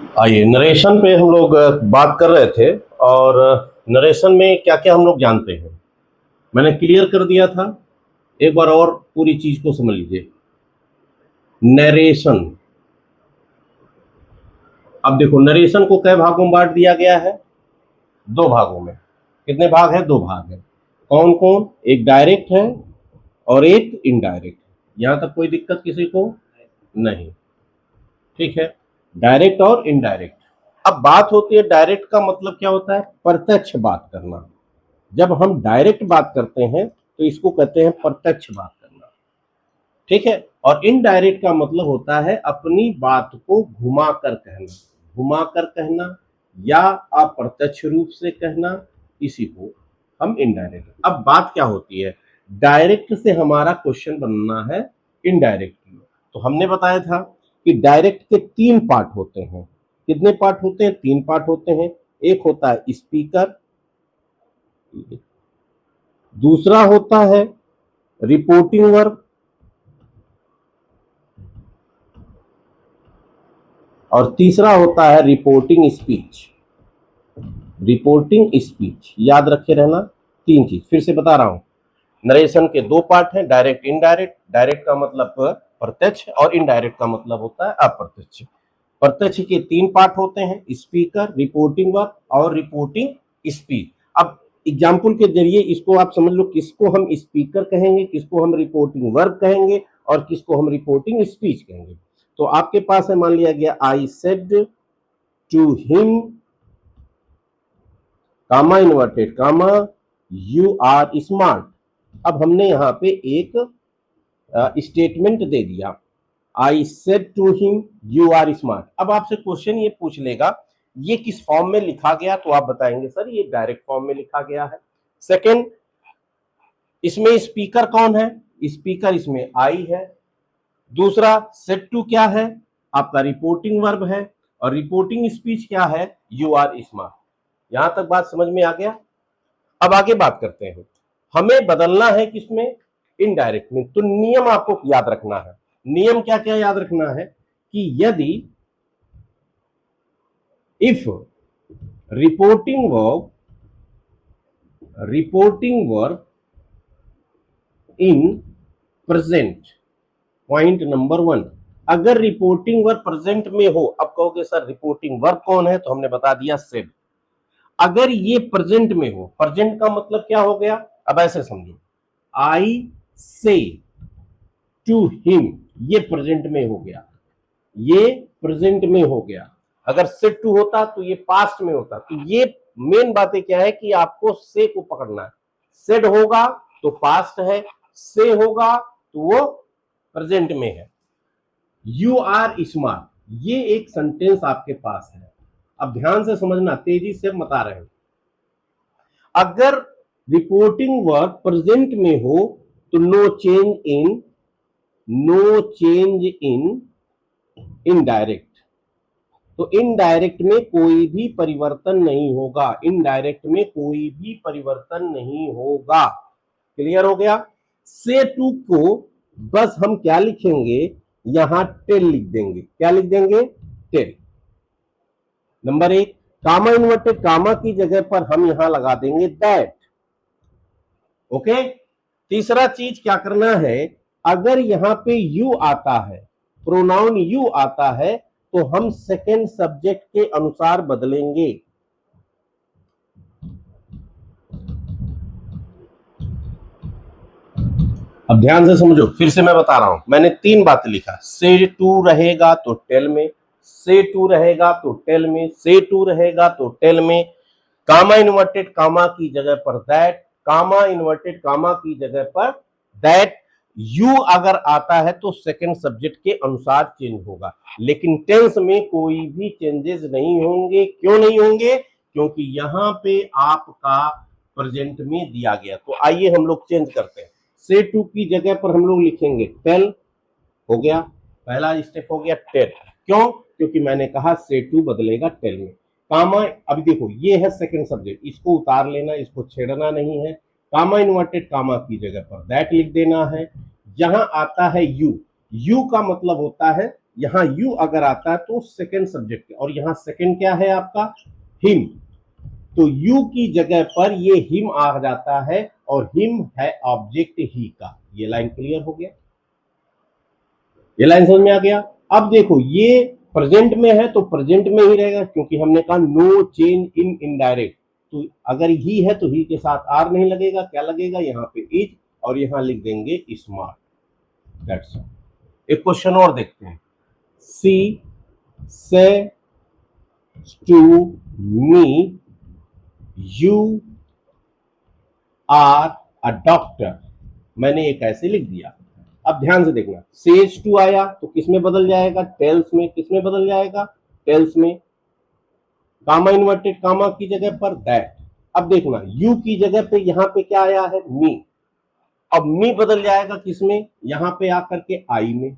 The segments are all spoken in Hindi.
आइए, नरेशन पे हम लोग बात कर रहे थे। और नरेशन में क्या क्या हम लोग जानते हैं, मैंने क्लियर कर दिया था। एक बार और पूरी चीज को समझ लीजिए। नरेशन, अब देखो नरेशन को कई भागों में बांट दिया गया है, दो भागों में। कितने भाग है? दो भाग है। कौन कौन? एक डायरेक्ट है और एक इनडायरेक्ट। यहां तक कोई दिक्कत किसी को नहीं? ठीक है, डायरेक्ट और इनडायरेक्ट। अब बात होती है डायरेक्ट का मतलब क्या होता है? प्रत्यक्ष बात करना। जब हम डायरेक्ट बात करते हैं तो इसको कहते हैं प्रत्यक्ष बात करना। ठीक है। और इनडायरेक्ट का मतलब होता है अपनी बात को घुमा कर कहना, घुमा कर कहना या अप्रत्यक्ष रूप से कहना, इसी को हम इनडायरेक्ट। अब बात क्या होती है, डायरेक्ट से हमारा क्वेश्चन बनना है इनडायरेक्ट में। तो हमने बताया था कि डायरेक्ट के तीन पार्ट होते हैं। कितने पार्ट होते हैं? तीन पार्ट होते हैं। एक होता है स्पीकर, दूसरा होता है रिपोर्टिंग वर्ब, और तीसरा होता है रिपोर्टिंग स्पीच। रिपोर्टिंग स्पीच याद रखे रहना। तीन चीज फिर से बता रहा हूं। नरेशन के दो पार्ट हैं, डायरेक्ट इनडायरेक्ट। डायरेक्ट का मतलब प्रत्यक्ष और इनडायरेक्ट का मतलब होता है अप्रत्यक्ष। प्रत्यक्ष के तीन पार्ट होते हैं, स्पीकर, रिपोर्टिंग वर्ब और रिपोर्टिंग स्पीच। अब एग्जाम्पल के जरिए इसको आप समझ लो, किसको हम स्पीकर कहेंगे, किसको हम रिपोर्टिंग वर्ब कहेंगे और किसको हम रिपोर्टिंग स्पीच कहेंगे। तो आपके पास है, मान लिया गया, I said to him, comma inverted comma, you are smart. अब हमने यहां पे एक स्टेटमेंट दे दिया, I said to him you are smart. अब आपसे क्वेश्चन ये पूछ लेगा ये किस फॉर्म में लिखा गया, तो आप बताएंगे सर ये डायरेक्ट फॉर्म में लिखा गया है। सेकंड, इसमें स्पीकर कौन है? स्पीकर इसमें आई है। दूसरा, सेड टू क्या है? आपका रिपोर्टिंग वर्ब है। और रिपोर्टिंग स्पीच क्या है? You are smart. यहां तक बात समझ में आ गया? अब आगे बात करते हैं, हमें बदलना है किसमें? इनडायरेक्ट में। तो नियम आपको याद रखना है। नियम क्या क्या याद रखना है कि यदि if reporting verb in present, point number one, अगर रिपोर्टिंग वर्ब प्रेजेंट में हो। अब कहोगे सर रिपोर्टिंग वर्ब कौन है, तो हमने बता दिया सेड। अगर ये प्रेजेंट में हो, प्रेजेंट का मतलब क्या हो गया? अब ऐसे समझो, आई से टू हिम, ये प्रेजेंट में हो गया, ये प्रेजेंट में हो गया। अगर सेड टू होता तो ये पास्ट में होता। तो ये मेन बातें क्या है कि आपको से को पकड़ना है। सेड होगा तो पास्ट है, से होगा तो वो प्रेजेंट में है। यू आर स्मार्ट, ये एक सेंटेंस आपके पास है। अब ध्यान से समझना, तेजी से बता रहे हैं। अगर रिपोर्टिंग वर्ब प्रेजेंट में हो तो नो चेंज इन इनडायरेक्ट। तो इनडायरेक्ट में कोई भी परिवर्तन नहीं होगा, इनडायरेक्ट में कोई भी परिवर्तन नहीं होगा। क्लियर हो गया? से टू को बस हम क्या लिखेंगे, यहां टेल लिख देंगे। क्या लिख देंगे? टेल। नंबर एक, कामा इन्वर्टेड कामा की जगह पर हम यहां लगा देंगे दैट। ओके। तीसरा चीज क्या करना है, अगर यहां पे यू आता है, प्रोनाउन यू आता है, तो हम सेकेंड सब्जेक्ट के अनुसार बदलेंगे। अब ध्यान से समझो, फिर से मैं बता रहा हूं। मैंने तीन बातें लिखा, से टू रहेगा तो टेल में, से टू रहेगा तो टेल में, से टू रहेगा तो टेल में, कामा इन्वर्टेड कामा की जगह पर दैट, कामा इन्वर्टेड कामा की जगह पर दैट। यू अगर आता है तो सेकंड सब्जेक्ट के अनुसार चेंज होगा, लेकिन टेंस में कोई भी चेंजेस नहीं होंगे। क्यों नहीं होंगे? क्योंकि यहां पे आपका प्रेजेंट में दिया गया। तो आइए हम लोग चेंज करते हैं। से टू की जगह पर हम लोग लिखेंगे टेल। हो गया, पहला स्टेप हो गया टेल। क्यों? क्योंकि मैंने कहा से टू बदलेगा टेल में। कामा, अभी देखो ये है सेकंड सब्जेक्ट, इसको उतार लेना, इसको छेड़ना नहीं है। कामा इन्वर्टेड कामा की जगह पर दैट लिख देना है। यहां आता है यू, यू का मतलब होता है यहां यू अगर आता है तो सेकंड सब्जेक्ट, और यहां सेकंड क्या है आपका, हिम, तो यू की जगह पर ये हिम आ जाता है और हिम है ऑब्जेक्ट ही का। ये लाइन क्लियर हो गया, ये लाइन समझ में आ गया। अब देखो ये प्रेजेंट में है तो प्रेजेंट में ही रहेगा, क्योंकि हमने कहा नो चेंज इन इनडायरेक्ट, तो अगर ही है तो ही के साथ आर नहीं लगेगा, क्या लगेगा यहाँ पे इज, और यहां लिख देंगे स्मार्ट। That's all. एक क्वेश्चन और देखते हैं। C says to me you are a doctor, मैंने एक ऐसे लिख दिया। अब ध्यान से देखना, सेज टू आया तो किस में बदल जाएगा, टेल्स में। किस में बदल जाएगा, टेल्स में। कामा इन्वर्टेड कामा की जगह पर दैट। अब देखना यू की जगह पे यहां पे क्या आया है, मी। अब मी बदल जाएगा किसमें, यहां पे आकर के आई में।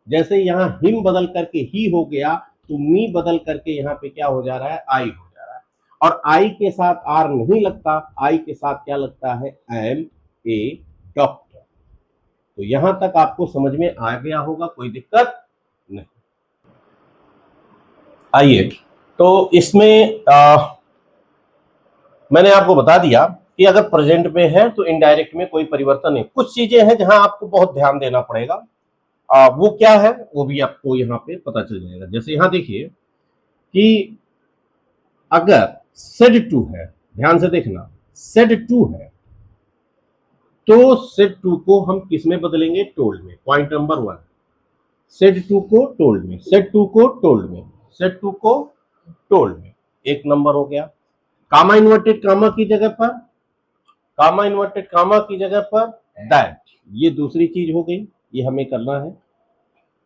जैसे यहां हिम बदल करके ही हो गया, तो मी बदल करके यहां पे क्या हो जा रहा है, आई हो जा रहा है। और आई के साथ आर नहीं लगता, आई के साथ क्या लगता है, एम ए डॉक्टर। तो यहां तक आपको समझ में आ गया होगा, कोई दिक्कत नहीं। आइए, तो इसमें मैंने आपको बता दिया कि अगर प्रेजेंट में है तो इनडायरेक्ट में कोई परिवर्तन नहीं। कुछ चीजें हैं जहां आपको बहुत ध्यान देना पड़ेगा, वो क्या है वो भी आपको यहाँ पे पता चल जाएगा। जैसे यहाँ देखिए कि अगर सेड टू है, ध्यान से देखना, सेड टू है तो सेड टू को हम किस में बदलेंगे, टोल्ड में। पॉइंट नंबर 1, सेड टू को टोल्ड में, सेड टू को टोल्ड में, सेड टू को टोल्ड में। एक नंबर हो गया। कामा इन्वर्टेड कामा की जगह पर, कामा इन्वर्टेड कामा की जगह पर दैट, ये दूसरी चीज हो गई, ये हमें करना है।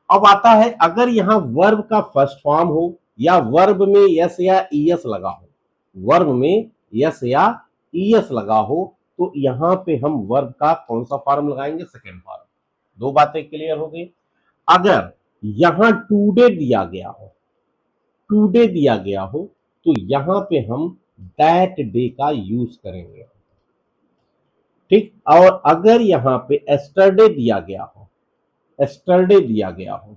अब आता है अगर यहां वर्ब का फर्स्ट फॉर्म हो या वर्ब में यस या ईएस लगा हो, वर्ब में यस या ईएस लगा हो, तो यहां पे हम वर्ब का कौन सा फॉर्म लगाएंगे, सेकेंड फॉर्म। दो बातें क्लियर हो गई। अगर यहां टुडे दिया गया हो, टुडे दिया गया हो, तो यहां पे हम दैट डे का यूज करेंगे, ठीक। और अगर यहां पे एस्टरडे दिया गया हो, एस्टरडे दिया गया हो,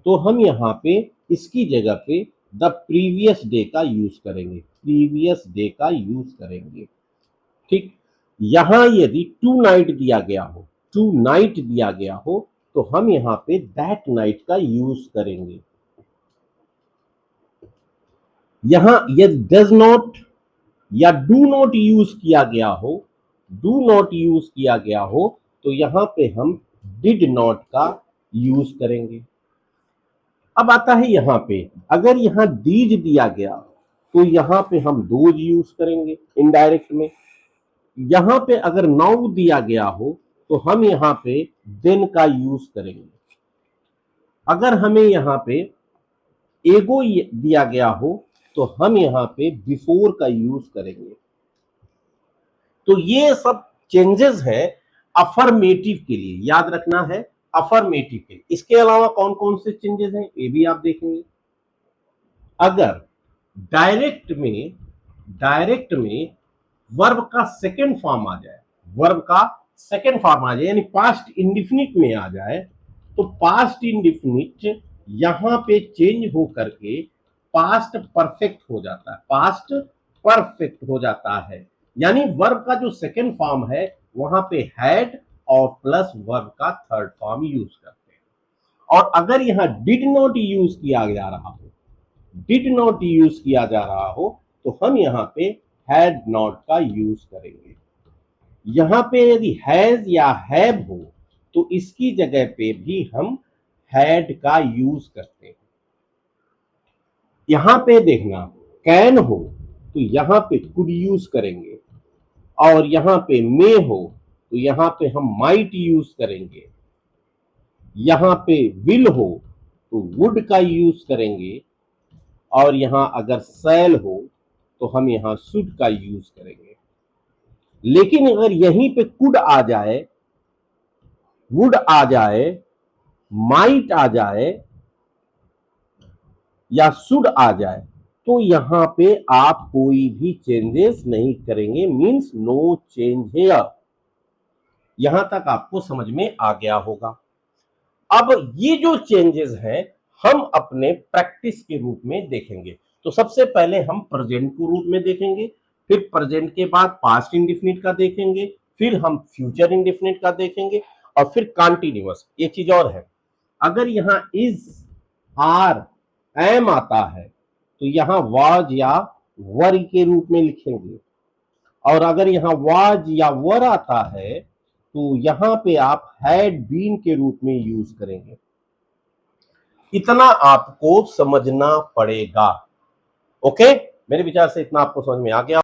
तो हम यहां पे इसकी जगह पे द प्रीवियस डे का यूज करेंगे, प्रीवियस डे का यूज करेंगे, ठीक। यहां यदि टू नाइट दिया गया हो, टू नाइट दिया गया हो, तो हम यहां पे दैट नाइट का यूज करेंगे। यहां यदि डज नॉट या डू नॉट यूज किया गया हो, डू नॉट यूज किया गया हो, तो यहां पे हम डिड नॉट का यूज करेंगे। अब आता है यहां पे अगर यहां दीज दिया गया तो यहां पे हम दोज यूज करेंगे इनडायरेक्ट में। यहां पे अगर नाउ दिया गया हो तो हम यहां पे देन का यूज करेंगे। अगर हमें यहां पे एगो दिया गया हो तो हम यहां पे बिफोर का यूज करेंगे। तो ये सब चेंजेस है अफर्मेटिव के लिए, याद रखना है अफर्मेटिव के लिए। इसके अलावा कौन कौन से चेंजेस हैं ये भी आप देखेंगे। अगर डायरेक्ट में वर्ब का सेकेंड फॉर्म आ जाए, वर्ब का सेकेंड फॉर्म आ जाए, यानी पास्ट इंडिफिनिट में आ जाए, तो पास्ट इंडिफिनिट यहां पे चेंज हो करके पास्ट परफेक्ट हो जाता है, पास्ट परफेक्ट हो जाता है। यानी वर्ब का जो सेकेंड फॉर्म है वहां पे हैड और प्लस वर्ब का थर्ड फॉर्म यूज करते हैं। और अगर यहां डिड नॉट यूज किया जा रहा हो, डिड नॉट यूज किया जा रहा हो, तो हम यहां पे हैड नॉट का यूज करेंगे। यहां पे यदि हैज या हैव हो तो इसकी जगह पे भी हम हैड का यूज करते हैं। यहां पे देखना कैन हो तो यहां पे कुड यूज करेंगे, और यहां पे मे हो तो यहां पे हम माइट यूज करेंगे। यहां पे विल हो तो वुड का यूज करेंगे, और यहां अगर सेल हो तो हम यहां शुड का यूज करेंगे। लेकिन अगर यहीं पे कुड आ जाए, वुड आ जाए, माइट आ जाए या शुड आ जाए, तो यहां पे आप कोई भी चेंजेस नहीं करेंगे, मींस नो चेंज हियर। यहां तक आपको समझ में आ गया होगा। अब ये जो चेंजेस हैं हम अपने प्रैक्टिस के रूप में देखेंगे। तो सबसे पहले हम प्रेजेंट के रूप में देखेंगे, फिर प्रेजेंट के बाद पास्ट इंडेफिनिट का देखेंगे, फिर हम फ्यूचर इंडेफिनिट का देखेंगे, और फिर कंटिन्यूअस। एक चीज और है, अगर यहाँ इज, आर, एम आता है तो यहाँ वाज या वर के रूप में लिखेंगे, और अगर यहाँ वाज या वर आता है तो यहाँ पे आप हैड बीन के रूप में यूज करेंगे। इतना आपको समझना पड़ेगा। ओके, मेरे विचार से इतना आपको समझ में आ गया।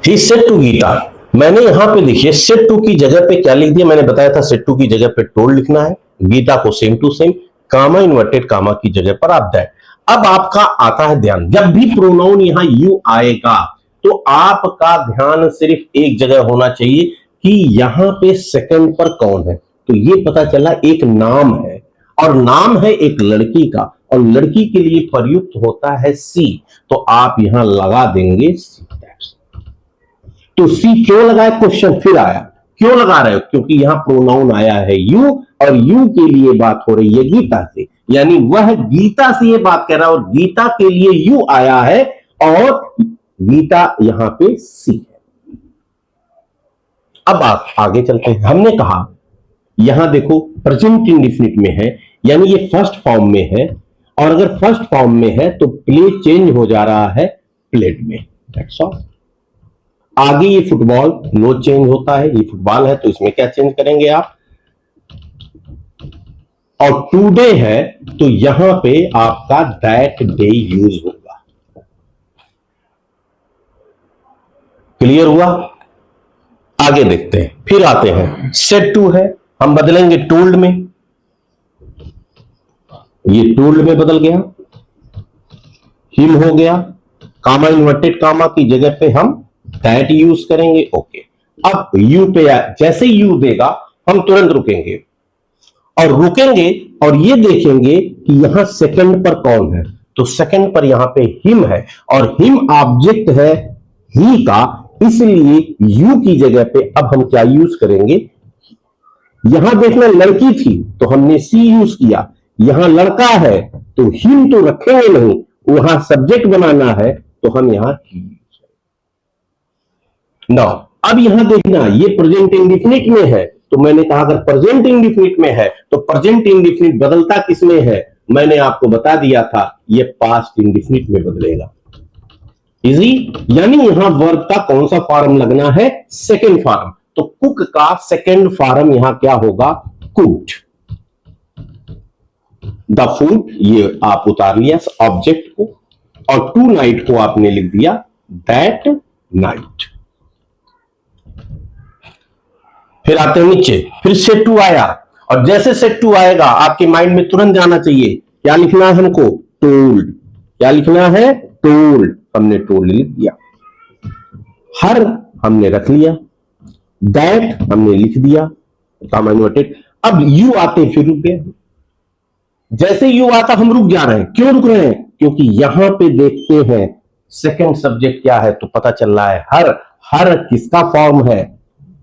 ही सेड टू गीता, मैंने यहां पे देखिए सेड टू की जगह पे क्या लिख दिया, मैंने बताया था सेड टू की जगह पे टोल्ड लिखना है, गीता को same to same, comma inverted comma की जगह पर आप दैट। अब आपका आता है ध्यान, जब भी प्रोनाउन यहां यू आएगा तो आपका ध्यान सिर्फ एक जगह होना चाहिए कि यहां पे सेकंड पर कौन है। तो ये पता चला एक नाम है, और नाम है एक लड़की का, और लड़की के लिए प्रयुक्त होता है सी, तो आप यहां लगा देंगे सी। तो सी क्यों लगाए, क्वेश्चन फिर आया, क्यों लगा रहे हो, क्योंकि यहां प्रोनाउन आया है यू, और यू के लिए बात हो रही है गीता से, यानी वह गीता से ये बात कर रहा है, और गीता के लिए यू आया है, और गीता यहां पे सी है। अब आप आगे चलते हैं। हमने कहा यहां देखो प्रेजेंट इंडेफिनिट में है, यानी ये फर्स्ट फॉर्म में है, और अगर फर्स्ट फॉर्म में है तो प्ले चेंज हो जा रहा है प्लेड में, दैट्स ऑल। आगे ये फुटबॉल नो चेंज होता है, ये फुटबॉल है तो इसमें क्या चेंज करेंगे आप, और टुडे है तो यहां पे आपका दैट डे यूज होगा। क्लियर हुआ? आगे देखते हैं, फिर आते हैं सेड टू है, हम बदलेंगे टोल्ड में, ये टोल्ड में बदल गया, हिम हो गया, कामा इन्वर्टेड कामा की जगह पे हम दैट यूज करेंगे। ओके, अब यू पे जैसे यू देगा हम तुरंत रुकेंगे, और ये देखेंगे कि यहां सेकंड पर कौन है, तो सेकंड पर यहां पे हिम है, और हिम ऑब्जेक्ट है ही का, इसलिए यू की जगह पे अब हम क्या यूज करेंगे, यहां देखना लड़की थी तो हमने सी यूज किया, यहां लड़का है तो हिम तो रखेंगे नहीं, वहां सब्जेक्ट बनाना है तो हम यहां ना। अब यहां देखना ये प्रेजेंट इंडेफिनिट में है, तो मैंने कहा अगर प्रेजेंट इंडेफिनिट में है तो प्रेजेंट इंडेफिनिट बदलता किसमें है, मैंने आपको बता दिया था ये पास्ट इंडेफिनिट में बदलेगा। इजी, यानी यहां वर्ब का कौन सा फॉर्म लगना है, सेकंड फॉर्म, तो कुक का सेकंड फॉर्म यहां क्या होगा, कुक्ड। द फूड ये आप उतार लिया ऑब्जेक्ट को, और टू नाइट को आपने लिख दिया दैट नाइट। फिर आते हैं नीचे, फिर सेट टू आया, और जैसे सेट टू आएगा आपके माइंड में तुरंत जाना चाहिए क्या लिखना है हमको, टोल्ड। क्या लिखना है, टोल्ड, हमने टोल्ड लिख दिया, हर हमने रख लिया, दैट हमने लिख दिया, कामा इन्वर्टेड। अब यू आते फिर रुक गए, जैसे यू आता हम रुक जा रहे हैं, क्यों रुक रहे हैं, क्योंकि यहां पे देखते हैं सेकंड सब्जेक्ट क्या है, तो पता चल रहा है हर, हर किसका फॉर्म है,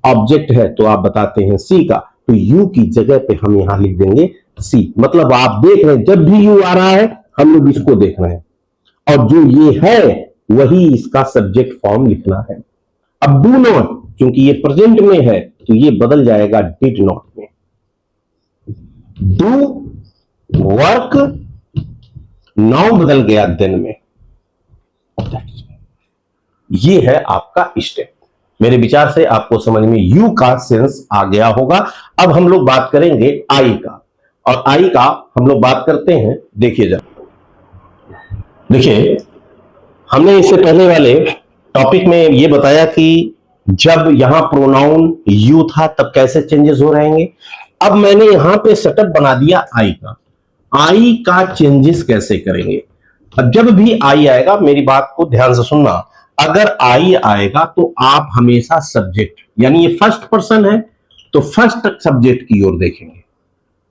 ऑब्जेक्ट है, तो आप बताते हैं सी का, तो यू की जगह पे हम यहां लिख देंगे सी। मतलब आप देख रहे हैं जब भी यू आ रहा है हम लोग इसको देख रहे हैं, और जो ये है वही इसका सब्जेक्ट फॉर्म लिखना है। अब डू नॉट, क्योंकि ये प्रेजेंट में है तो ये बदल जाएगा डिड नॉट में। डू वर्क, नाउ बदल गया देन में। ये है आपका स्टेप। मेरे विचार से आपको समझ में यू का सेंस आ गया होगा। अब हम लोग बात करेंगे आई का, और आई का हम लोग बात करते हैं, देखिए जरा, देखिए हमने इससे पहले वाले टॉपिक में ये बताया कि जब यहां प्रोनाउन यू था तब कैसे चेंजेस हो रहेंगे। अब मैंने यहां पे सेटअप बना दिया आई का, आई का चेंजेस कैसे करेंगे। अब जब भी आई आएगा, मेरी बात को ध्यान से सुनना, अगर आई आएगा तो आप हमेशा सब्जेक्ट, यानी ये फर्स्ट पर्सन है तो फर्स्ट सब्जेक्ट की ओर देखेंगे,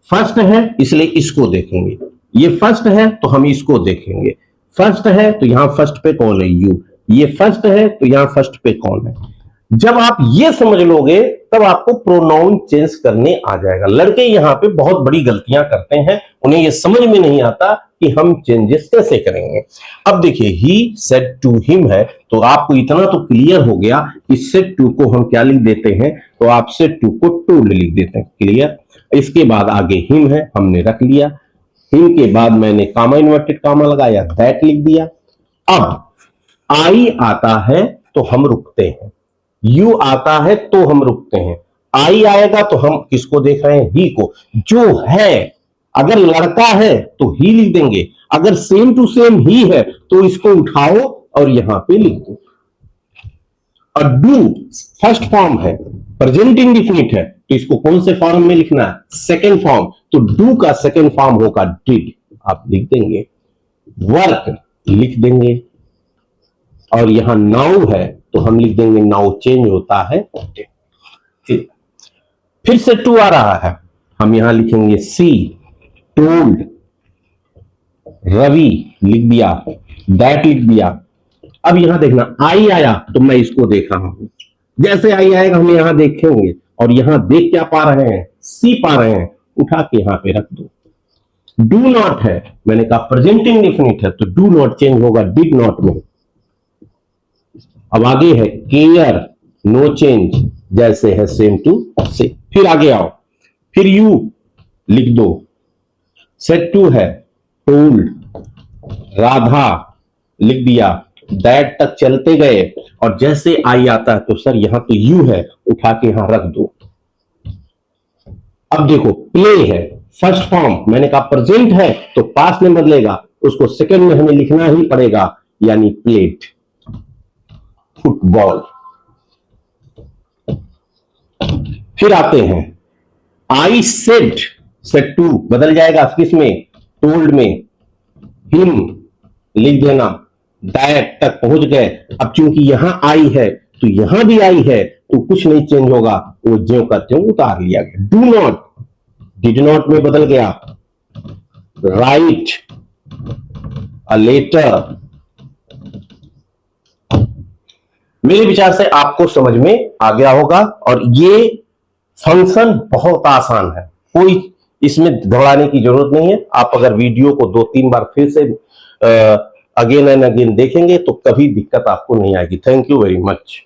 फर्स्ट है इसलिए इसको देखेंगे, ये फर्स्ट है तो हम इसको देखेंगे, फर्स्ट है तो यहां फर्स्ट पे कौन है, यू, ये फर्स्ट है तो यहां फर्स्ट पे कौन है। जब आप ये समझ लोगे तब आपको प्रोनाउन चेंज करने आ जाएगा। लड़के यहां पे बहुत बड़ी गलतियां करते हैं, उन्हें ये समझ में नहीं आता कि हम चेंजेस कैसे करेंगे। अब देखिए ही सेड टू हिम है, तो आपको इतना तो क्लियर हो गया कि सेड टू को हम क्या लिख देते हैं, तो आप सेड टू को टोल्ड लिख देते हैं। क्लियर। इसके बाद आगे हिम है, हमने रख लिया। हिम के बाद मैंने कामा इन्वर्टेड कामा लगाया, दैट लिख दिया। अब आई आता है तो हम रुकते हैं, यू आता है तो हम रुकते हैं। आई आएगा तो हम किसको देख रहे हैं, ही को, जो है। अगर लड़का है तो ही लिख देंगे, अगर सेम टू सेम ही है तो इसको उठाओ और यहां पे लिख दो। और डू फर्स्ट फॉर्म है, प्रेजेंट इंडिफिनिट है, तो इसको कौन से फॉर्म में लिखना है, सेकेंड फॉर्म, तो डू का सेकेंड फॉर्म होगा डिड, आप लिख देंगे। वर्क लिख देंगे, और यहां नाउ है तो हम लिख देंगे नाउ चेंज होता है डिड। फिर से टू आ रहा है, हम यहां लिखेंगे सी, टोल्ड, रवि लिख दिया, दैट लिख दिया। अब यहां देखना आई आया तो मैं इसको देख रहा हूं, जैसे आई आएगा हम यहां देखेंगे, और यहां देख क्या पा रहे हैं, सी पा रहे हैं, उठा के यहां पे रख दो। डू नॉट है, मैंने कहा प्रेजेंट इंडेफिनिट है तो डू नॉट चेंज होगा डिड नॉट में। अब आगे है केयर, नो चेंज, जैसे है सेम टू से। फिर आगे आओ, फिर यू लिख दो, सेट टू है, टोल्ड, राधा लिख दिया, दैट तक चलते गए, और जैसे आई आता है तो सर यहां तो यू है, उठा के यहां रख दो। अब देखो प्ले है, फर्स्ट फॉर्म, मैंने कहा प्रेजेंट है तो पास्ट में बदलेगा, उसको सेकंड में हमें लिखना ही पड़ेगा, यानी प्लेड, फुटबॉल। फिर आते हैं आई सेड, सेड टू बदल जाएगा किसमें, टोल्ड में, हिम लिख देना, दैट तक पहुंच गए। अब चूंकि यहां आई है तो यहां भी आई है तो कुछ नहीं चेंज होगा, वो ज्यों का त्यों उतार लिया गया। डू नॉट डिड नॉट में बदल गया, राइट अ लेटर। मेरे विचार से आपको समझ में आ गया होगा, और ये फंक्शन बहुत आसान है, कोई इसमें घबराने की जरूरत नहीं है। आप अगर वीडियो को 2-3 बार फिर से अगेन एंड अगेन देखेंगे तो कभी दिक्कत आपको नहीं आएगी। Thank you very much.